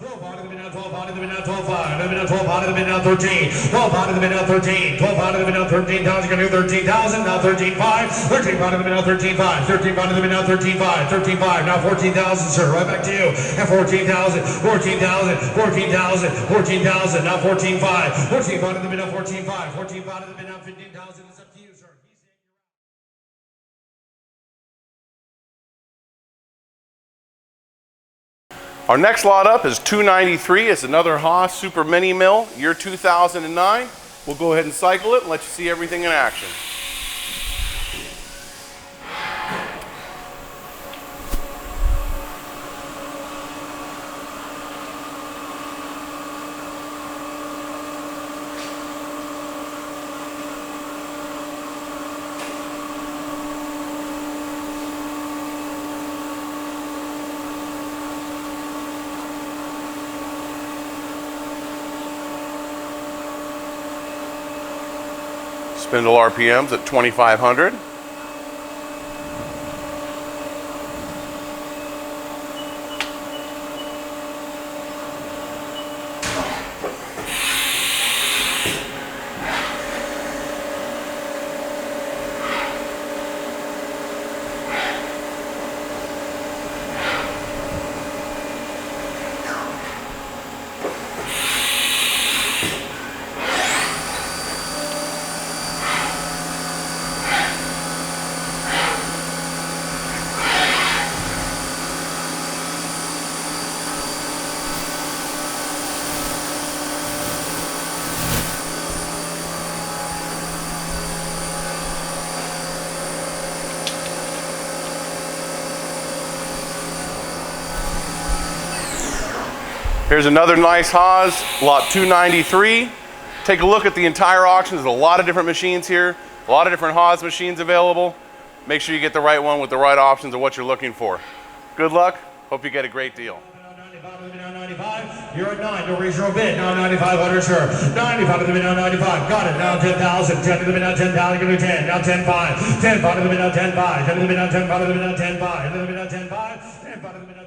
12 out of the mid now, 12 out of the mid now, 12 5, 12 out of the mid now, 13, 12 out of the mid now, 13, 12 out of the mid now, 13,000, you're going to do 13,000, now 13 5, 13 out of the mid now, 13 5, 13 out of the mid now, 13 5, 13 5, now 14,000, sir, right back to you, and 14,000, 14,000, 14,000, 14,000, now 14 5, 14 out of the mid now, 14 5, 14 out of the mid now, 15,000, it's up to you, sir. Our next lot up is 293. It's another Haas Supermini mill, year 2009. We'll go ahead and cycle it and let you see everything in action. Spindle RPMs at 2,500. Here's another nice Haas, lot 293. Take a look at the entire auction. There's a lot of different machines here, a lot of different Haas machines available. Make sure you get the right one with the right options of what you're looking for. Good luck. Hope you get a great deal. You're at 9, you'll raise your own bid. Now 9,500, sure. 95 to the mid, now 95. Got it. Now 10,000. 10 to the mid, now 10,000. Give me 10. Now 10 5. 10 5 to the mid, now 10 5. 10 to the mid, now 10 5 to the mid, now 10 5. 10 to the mid, now 10 5. 10 5 to the mid, now